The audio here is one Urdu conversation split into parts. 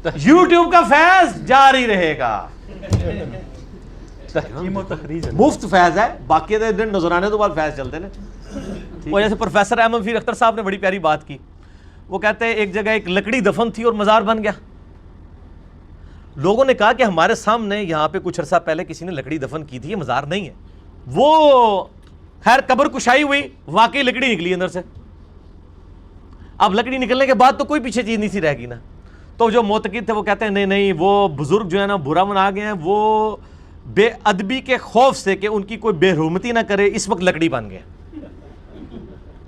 یوٹیوب کا فیض جاری رہے گا، مفت فیض ہے، باقی دن نظرانے تو بعد فیض چلتے نا۔ وہ جیسے پروفیسر احمد فیر اختر صاحب نے بڑی پیاری بات کی، وہ کہتے ہیں ایک جگہ ایک لکڑی دفن تھی اور مزار بن گیا۔ لوگوں نے کہا کہ ہمارے سامنے یہاں پہ کچھ عرصہ پہلے کسی نے لکڑی دفن کی تھی، یہ مزار نہیں ہے۔ وہ خیر قبر کشائی ہوئی، واقعی لکڑی نکلی اندر سے۔ اب لکڑی نکلنے کے بعد تو کوئی پیچھے چیز نہیں سی رہ گی نا، تو جو معتقد تھے وہ کہتے ہیں نہیں نہیں، وہ بزرگ جو ہے نا برا منا گئے ہیں، وہ بے ادبی کے خوف سے کہ ان کی کوئی بے حرمتی نہ کرے اس وقت لکڑی بن گئے۔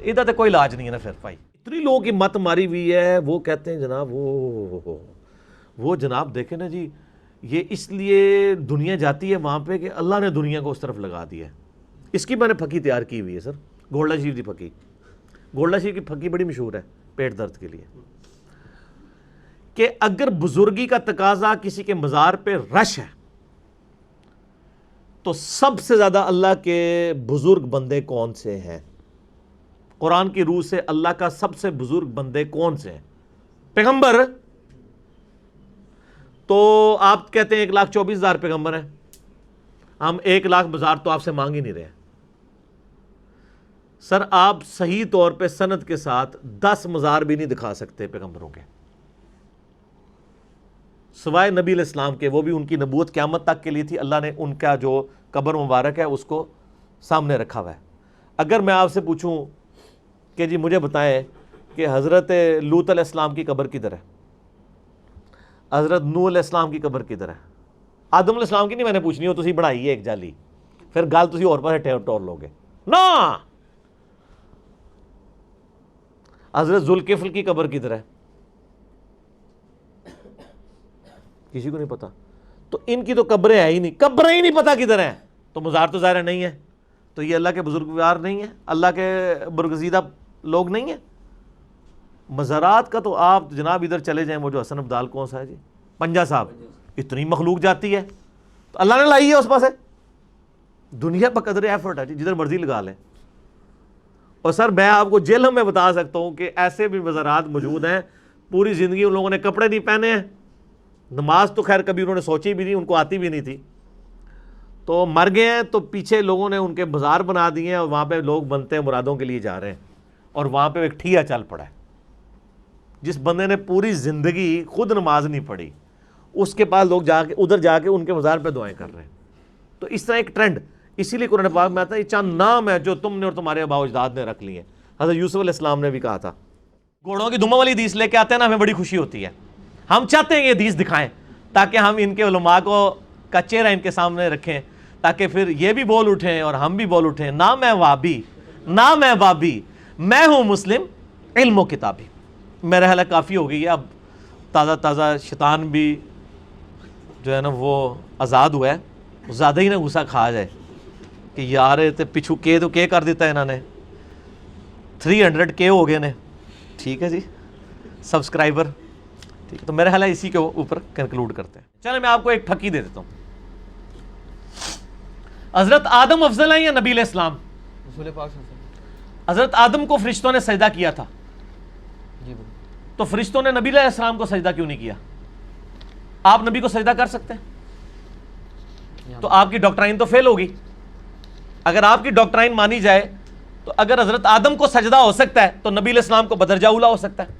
ادھر تو کوئی علاج نہیں ہے نا پھر بھائی، اتنی لوگوں کی مت ماری ہوئی ہے۔ وہ کہتے ہیں جناب وہ جناب دیکھیں نا جی، یہ اس لیے دنیا جاتی ہے وہاں پہ کہ اللہ نے دنیا کو اس طرف لگا دیا ہے۔ اس کی میں نے پھکی تیار کی ہوئی ہے سر، گولڈا شریف کی پھکی۔ گولڈا شریف کی پھکی بڑی مشہور ہے پیٹ درد کے لیے، کہ اگر بزرگی کا تقاضا کسی کے مزار پہ رش ہے تو سب سے زیادہ اللہ کے بزرگ بندے کون سے ہیں؟ قرآن کی روح سے اللہ کا سب سے بزرگ بندے کون سے ہیں؟ پیغمبر۔ تو آپ کہتے ہیں 1,24,000 پیغمبر ہیں، ہم 1,00,000 مزار تو آپ سے مانگ ہی نہیں رہے۔ سر آپ صحیح طور پہ سند کے ساتھ 10 مزار بھی نہیں دکھا سکتے پیغمبروں کے، سوائے نبی علیہ السلام کے، وہ بھی ان کی نبوت قیامت تک کے لیے تھی، اللہ نے ان کا جو قبر مبارک ہے اس کو سامنے رکھا ہوا ہے۔ اگر میں آپ سے پوچھوں کہ جی مجھے بتائیں کہ حضرت لوط علیہ السلام کی قبر کدھر ہے، حضرت نوح علیہ السلام کی قبر کدھر ہے؟ آدم علیہ السلام کی نہیں میں نے پوچھنی، ہو تسی بڑھائی ہے ایک جالی، پھر گال تسی اور پاسے ٹور لو گے نا۔ حضرت ذوالکفل کی قبر کدھر ہے؟ کسی کو نہیں پتا۔ تو ان کی تو قبریں ہے ہی نہیں، قبریں ہی نہیں پتا کدھر ہیں، تو مزار تو ظاہر نہیں ہے، تو یہ اللہ کے بزرگوار نہیں ہے، اللہ کے برگزیدہ لوگ نہیں ہیں۔ مزارات کا تو آپ جناب ادھر چلے جائیں، وہ جو حسن عبدال کون سا ہے جی، پنجا صاحب، اتنی مخلوق جاتی ہے، تو اللہ نے لائی ہے اس پاس ہے، دنیا پر قدر ایفرٹ ہے جی، جدھر مرضی لگا لیں۔ اور سر میں آپ کو جیلوں میں بتا سکتا ہوں کہ ایسے بھی مزارات موجود ہیں، پوری زندگی ان لوگوں نے کپڑے نہیں پہنے ہیں، نماز تو خیر کبھی انہوں نے سوچی بھی نہیں، ان کو آتی بھی نہیں تھی، تو مر گئے ہیں، تو پیچھے لوگوں نے ان کے بازار بنا دیے ہیں اور وہاں پہ لوگ بنتے ہیں، مرادوں کے لیے جا رہے ہیں، اور وہاں پہ ایک ٹھیا چل پڑا ہے۔ جس بندے نے پوری زندگی خود نماز نہیں پڑھی، اس کے پاس لوگ جا کے ادھر جا کے ان کے مزار پہ دعائیں کر رہے ہیں۔ تو اس طرح ایک ٹرینڈ، اسی لیے قرآن پاک میں آتا ہے یہ چند نام ہے جو تم نے اور تمہارے آباء و اجداد نے رکھ لیے ہیں۔ حضرت یوسف علیہ السلام نے بھی کہا تھا، گھوڑوں کی دموں والی حدیث لے کے آتے ہیں نا، ہمیں بڑی خوشی ہوتی ہے، ہم چاہتے ہیں یہ حدیث دکھائیں تاکہ ہم ان کے علماء کو کا چہرہ ان کے سامنے رکھیں، تاکہ پھر یہ بھی بول اٹھیں اور ہم بھی بول اٹھیں، نہ میں وابی نہ میں بابی، میں ہوں مسلم علم و کتابی۔ میرا حالہ کافی ہو گئی ہے، اب تازہ تازہ شیطان بھی جو ہے نا وہ آزاد ہوا ہے، زیادہ ہی نہ غصہ کھا جائے کہ یار پچھو کے تو کے کر دیتا ہے انہوں نے، 300 کے ہو گئے نے، ٹھیک ہے جی سبسکرائبر، ٹھیک ہے۔ تو میرا خیال ہے اسی کے اوپر کنکلوڈ کرتے ہیں۔ چلیں میں آپ کو ایک پھکی دے دیتا ہوں، حضرت آدم افضل ہیں یا نبی علیہ السلام؟ حضرت آدم کو فرشتوں نے سجدہ کیا تھا، تو فرشتوں نے نبی علیہ السلام کو سجدہ کیوں نہیں کیا؟ آپ نبی کو سجدہ کر سکتے ہیں؟ تو آپ کی ڈاکٹرائن تو فیل ہوگی۔ اگر آپ کی ڈاکٹرائن مانی جائے تو اگر حضرت آدم کو سجدہ ہو سکتا ہے تو نبی علیہ السلام کو بدرجہ اولا ہو سکتا ہے،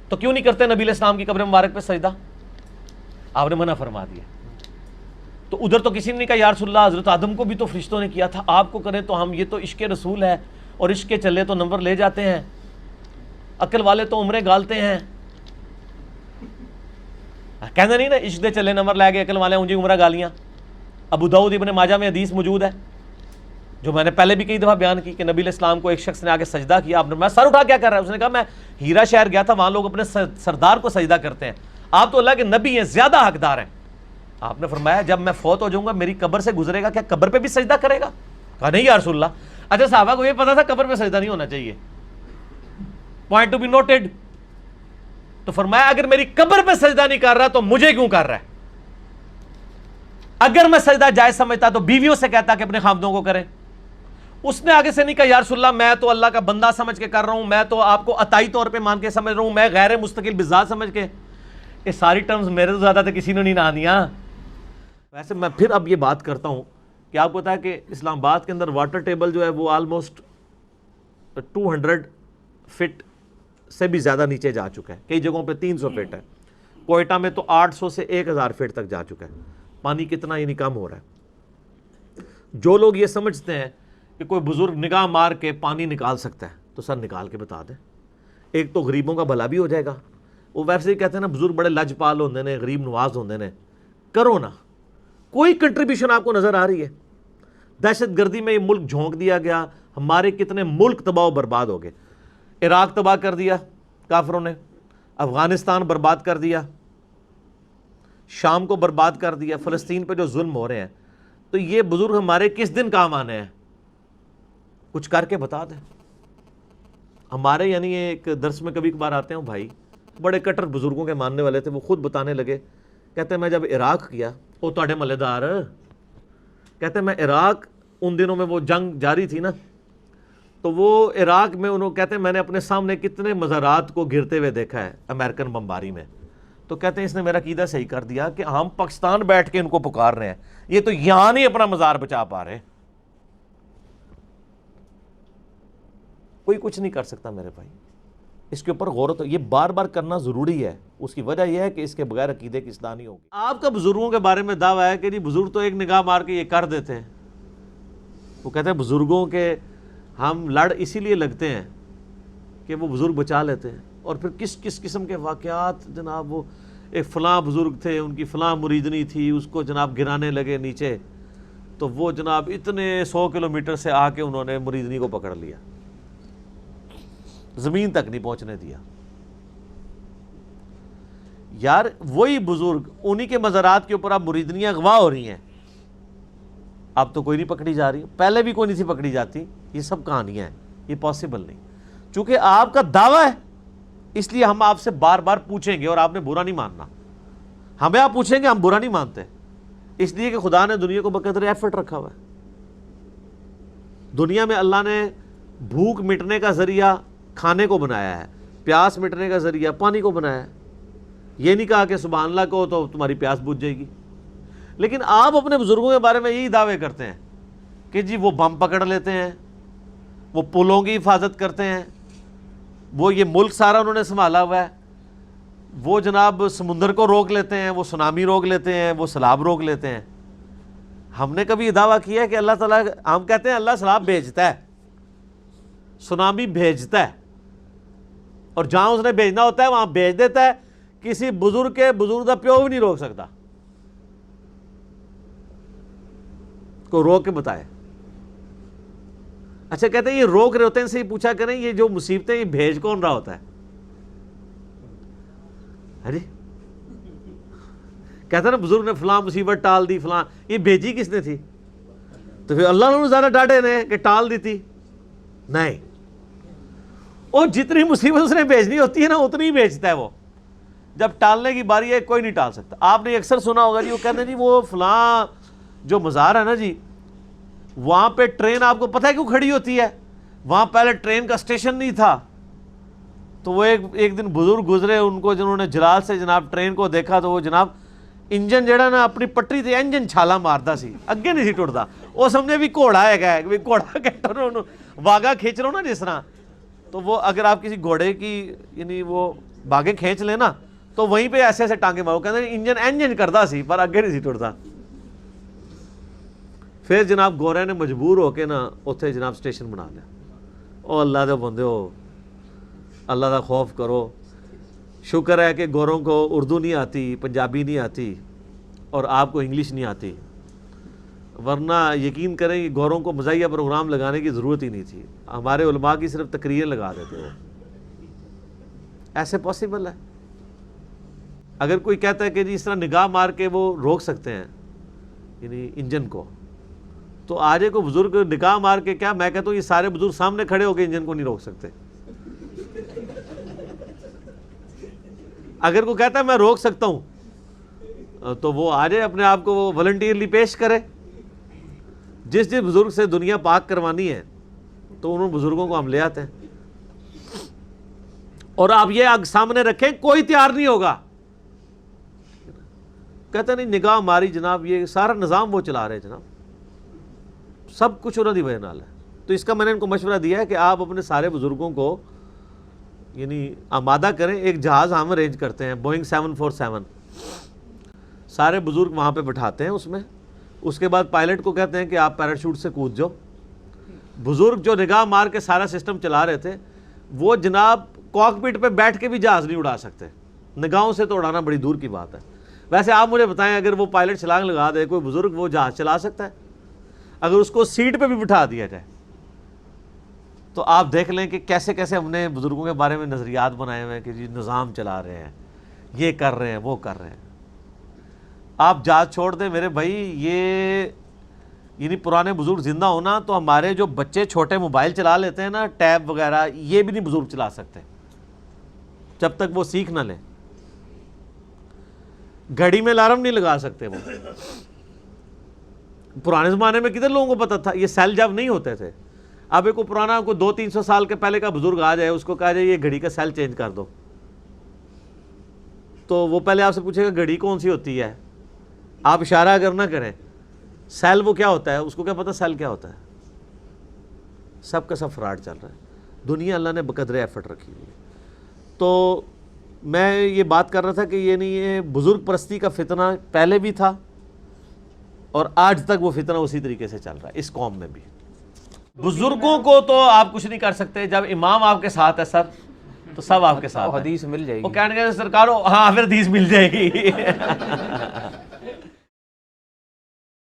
تو کیوں نہیں کرتے نبی علیہ السلام کی قبر مبارک پہ سجدہ؟ آپ نے منع فرما دیا۔ تو ادھر تو کسی نے نہیں کہا یا رسول اللہ حضرت آدم کو بھی تو فرشتوں نے کیا تھا، آپ کو کریں تو ہم، یہ تو عشق رسول ہے اور عشق کے چلے تو نمبر لے جاتے ہیں، عقل والے تو عمریں گالتے ہیں، کہنا نہیں نا عشق دے چلے نمبر لے گئے عقل والے اونجی عمرہ گالیاں۔ ابو داؤد ابن ماجہ میں حدیث موجود ہے جو میں نے پہلے بھی کئی دفعہ بیان کی کہ نبی علیہ السلام کو ایک شخص نے آگے سجدہ کیا، آپ نے میں سر اٹھا کیا کر رہا ہے؟ اس نے کہا میں ہیرا شہر گیا تھا، وہاں لوگ اپنے سردار کو سجدہ کرتے ہیں، آپ تو اللہ کے نبی ہیں، زیادہ حقدار ہیں۔ آپ نے فرمایا جب میں فوت ہو جاؤں گا میری قبر سے گزرے گا، کیا قبر پہ بھی سجدہ کرے گا؟ کہا نہیں یا رسول اللہ۔ اچھا صحابہ کو یہ پتا تھا قبر پہ سجدہ نہیں ہونا چاہیے، پوائنٹ ٹو بی نوٹڈ۔ تو فرمایا اگر میری قبر پہ سجدہ نہیں کر رہا تو مجھے کیوں کر رہا ہے؟ اگر میں سجدہ جائز سمجھتا تو بیویوں سے کہتا کہ اپنے خامدوں کو کریں۔ اس نے آگے سے نہیں کہا یا رسول اللہ میں تو اللہ کا بندہ سمجھ کے کر رہا ہوں، میں تو آپ کو عطائی طور پہ مان کے سمجھ رہا ہوں، میں غیر مستقل بذات سمجھ کے۔ یہ ساری ٹرمز میرے تو زیادہ تو کسی نے نہیں نہ دیا. ویسے میں پھر اب یہ بات کرتا ہوں کہ آپ کو پتا ہے کہ اسلام آباد کے اندر واٹر ٹیبل جو ہے وہ آلموسٹ 200 فٹ سے بھی زیادہ نیچے جا چکا ہے. کئی جگہوں پہ 300 فٹ ہے. کوئٹہ میں تو 800 سے 1000 فٹ تک جا چکا ہے. پانی کتنا یعنی کم ہو رہا ہے. جو لوگ یہ سمجھتے ہیں کہ کوئی بزرگ نگاہ مار کے پانی نکال سکتا ہے تو سر نکال کے بتا دیں. ایک تو غریبوں کا بھلا بھی ہو جائے گا. وہ ویسے ہی کہتے ہیں نا بزرگ بڑے لج پال ہوندے نے, غریب نواز ہوندے نے. کرو نا, کوئی کنٹریبیوشن آپ کو نظر آ رہی ہے؟ دہشت گردی میں یہ ملک جھونک دیا گیا, ہمارے کتنے ملک تباہ و برباد ہو گئے. عراق تباہ کر دیا کافروں نے, افغانستان برباد کر دیا, شام کو برباد کر دیا, فلسطین پہ جو ظلم ہو رہے ہیں. تو یہ بزرگ ہمارے کس دن کام آنے ہیں؟ کچھ کر کے بتا دیں. ہمارے یعنی ایک درس میں کبھی کبھار آتے ہیں بھائی, بڑے کٹر بزرگوں کے ماننے والے تھے, وہ خود بتانے لگے, کہتے ہیں میں جب عراق کیا, وہ تواڈے ملے دار, کہتے ہیں میں عراق, ان دنوں میں وہ جنگ جاری تھی نا, تو وہ عراق میں انہوں کہتے ہیں میں نے اپنے سامنے کتنے مزارات کو گرتے ہوئے دیکھا ہے امریکن بمباری میں. تو کہتے ہیں اس نے میرا عقیدہ صحیح کر دیا کہ ہم پاکستان بیٹھ کے ان کو پکار رہے ہیں, یہ تو یہاں نہیں اپنا مزار بچا پا رہے. کوئی کچھ نہیں کر سکتا میرے بھائی. اس کے اوپر غور تو یہ بار بار کرنا ضروری ہے. اس کی وجہ یہ ہے کہ اس کے بغیر عقیدے کی اصلاح نہیں ہوگی. آپ کا بزرگوں کے بارے میں دعویٰ ہے کہ جی بزرگ تو ایک نگاہ مار کے یہ کر دیتے ہیں. وہ کہتے ہیں بزرگوں کے ہم لڑ اسی لیے لگتے ہیں کہ وہ بزرگ بچا لیتے ہیں. اور پھر کس کس قسم کے واقعات جناب, وہ ایک فلاں بزرگ تھے, ان کی فلاں مریدنی تھی, اس کو جناب گرانے لگے نیچے, تو وہ جناب اتنے 100 کلومیٹر سے آ کے انہوں نے مریدنی کو پکڑ لیا, زمین تک نہیں پہنچنے دیا. یار وہی بزرگ, انہی کے مزارات کے اوپر اب مریدنیاں اغوا ہو رہی ہیں. اب تو کوئی نہیں پکڑی جا رہی, پہلے بھی کوئی نہیں تھی پکڑی جاتی. یہ سب کہانیاں ہیں, یہ پاسبل نہیں. چونکہ آپ کا دعویٰ ہے اس لیے ہم آپ سے بار بار پوچھیں گے, اور آپ نے برا نہیں ماننا. ہمیں آپ پوچھیں گے, ہم برا نہیں مانتے, اس لیے کہ خدا نے دنیا کو بقدر ایفرٹ رکھا ہوا ہے. دنیا میں اللہ نے بھوک مٹنے کا ذریعہ کھانے کو بنایا ہے, پیاس مٹنے کا ذریعہ پانی کو بنایا ہے. یہ نہیں کہا کہ سبحان اللہ کہو تو تمہاری پیاس بجھ جائے گی. لیکن آپ اپنے بزرگوں کے بارے میں یہی دعوے کرتے ہیں کہ جی وہ بم پکڑ لیتے ہیں, وہ پلوں کی حفاظت کرتے ہیں, وہ یہ ملک سارا انہوں نے سنبھالا ہوا ہے, وہ جناب سمندر کو روک لیتے ہیں, وہ سونامی روک لیتے ہیں, وہ سیلاب روک لیتے ہیں. ہم نے کبھی یہ دعویٰ کیا ہے کہ اللہ تعالیٰ, ہم کہتے ہیں اللہ سیلاب بھیجتا ہے, سونامی بھیجتا ہے, اور جہاں اس نے بھیجنا ہوتا ہے وہاں بھیج دیتا ہے. کسی بزرگ کے بزرگ کا پیو بھی نہیں روک سکتا. کو روک کے بتائے. اچھا کہتے ہیں یہ روک رہے ہوتے ہیں, ان سے یہ پوچھا کریں یہ جو مصیبتیں یہ بھیج کون رہا ہوتا ہے؟ ارے کہتا نا بزرگ نے فلاں مصیبت ٹال دی, فلاں, یہ بھیجی کس نے تھی؟ تو پھر اللہ نے زیادہ ڈاٹے نے کہ ٹال دی تھی؟ نہیں, اور جتنی مصیبت اس نے بھیجنی ہوتی ہے نا اتنی ہی بھیجتا ہے وہ. جب ٹالنے کی باری ہے کوئی نہیں ٹال سکتا. آپ نے اکثر سنا ہوگا جی وہ کہتے ہیں جی وہ فلاں جو مزار ہے نا جی, وہاں پہ ٹرین آپ کو پتہ ہے کیوں کھڑی ہوتی ہے؟ وہاں پہلے ٹرین کا اسٹیشن نہیں تھا. تو وہ ایک دن بزرگ گزرے, ان کو جنہوں نے جلال سے جناب ٹرین کو دیکھا تو وہ جناب انجن جڑا نا اپنی پٹری تے انجن چھالا مارتا سی, اگے نہیں سی ٹرتا. وہ سمجھے بھی گھوڑا ہے, بھی گھوڑا کہتا واگا کھینچ رہا ہوں نا جس طرح. تو وہ اگر آپ کسی گھوڑے کی یعنی وہ باغیں کھینچ لیں نا تو وہیں پہ ایسے ایسے ٹانگے مارو, کہتے ہیں انجن کرتا سی پر اگے نہیں سی ٹرتا. پھر جناب گورے نے مجبور ہو کے نا اتنے جناب اسٹیشن بنا لیا. او اللہ دے بندے ہو, اللہ دا خوف کرو. شکر ہے کہ گوروں کو اردو نہیں آتی, پنجابی نہیں آتی, اور آپ کو انگلش نہیں آتی, ورنہ یقین کریں کہ گوروں کو مزاحیہ پروگرام لگانے کی ضرورت ہی نہیں تھی. ہمارے علماء کی صرف تقریر لگا دیتے وہ. ایسے پاسبل ہے؟ اگر کوئی کہتا ہے کہ جی اس طرح نگاہ مار کے وہ روک سکتے ہیں یعنی انجن کو, تو آج کو بزرگ نگاہ مار کے, کیا میں کہتا ہوں یہ سارے بزرگ سامنے کھڑے ہو کے انجن کو نہیں روک سکتے. اگر کوئی کہتا ہے میں روک سکتا ہوں تو وہ آ جائے اپنے آپ کو وہ والنٹیئرلی پیش کرے. جس جس بزرگ سے دنیا پاک کروانی ہے تو انہوں بزرگوں کو ہم لے آتے ہیں. اور آپ یہ سامنے رکھیں کوئی تیار نہیں ہوگا کہتے نہیں نگاہ ماری جناب، یہ سارا نظام وہ چلا رہے جناب، سب کچھ انہوں دی وجہ نال ہے. تو اس کا میں نے ان کو مشورہ دیا ہے کہ آپ اپنے سارے بزرگوں کو یعنی آمادہ کریں. ایک جہاز ہم ارینج کرتے ہیں بوئنگ 747، سارے بزرگ وہاں پہ بٹھاتے ہیں اس میں. اس کے بعد پائلٹ کو کہتے ہیں کہ آپ پیراشوٹ سے کود جاؤ. بزرگ جو نگاہ مار کے سارا سسٹم چلا رہے تھے وہ جناب کاکپٹ پہ بیٹھ کے بھی جہاز نہیں اڑا سکتے، نگاہوں سے تو اڑانا بڑی دور کی بات ہے. ویسے آپ مجھے بتائیں اگر وہ پائلٹ چھلانگ لگا دے، کوئی بزرگ وہ جہاز چلا سکتا ہے؟ اگر اس کو سیٹ پہ بھی بٹھا دیا جائے تو آپ دیکھ لیں کہ کیسے کیسے ہم نے بزرگوں کے بارے میں نظریات بنائے ہوئے ہیں کہ جی نظام چلا رہے ہیں، یہ کر رہے ہیں، وہ کر رہے ہیں. آپ جہاز چھوڑ دیں میرے بھائی، یہ یعنی پرانے بزرگ زندہ ہونا تو ہمارے جو بچے چھوٹے موبائل چلا لیتے ہیں نا، ٹیب وغیرہ، یہ بھی نہیں بزرگ چلا سکتے جب تک وہ سیکھ نہ لیں. گھڑی میں الارم نہیں لگا سکتے وہ. پرانے زمانے میں کدھر لوگوں کو پتہ تھا یہ سیل جب نہیں ہوتے تھے. اب ایک پرانا کوئی 200-300 سال کے پہلے کا بزرگ آ جائے، اس کو کہا جائے یہ گھڑی کا سیل چینج کر دو، تو وہ پہلے آپ سے پوچھے گا گھڑی کون سی ہوتی ہے. آپ اشارہ اگر نہ کریں سیل وہ کیا ہوتا ہے، اس کو کیا پتہ سیل کیا ہوتا ہے. سب کا سب فراڈ چل رہا ہے. دنیا اللہ نے بقدر ایفرٹ رکھی ہوئی ہے. تو میں یہ بات کر رہا تھا کہ یہ بزرگ پرستی کا فتنہ پہلے بھی تھا اور آج تک وہ فتنہ اسی طریقے سے چل رہا ہے اس قوم میں بھی. بزرگوں کو تو آپ کچھ نہیں کر سکتے. جب امام آپ کے ساتھ ہے سر تو سب آپ کے ساتھ. حدیث مل جائے گی، وہ کہنے گے سرکارو، ہاں پھر حدیث مل جائے گی.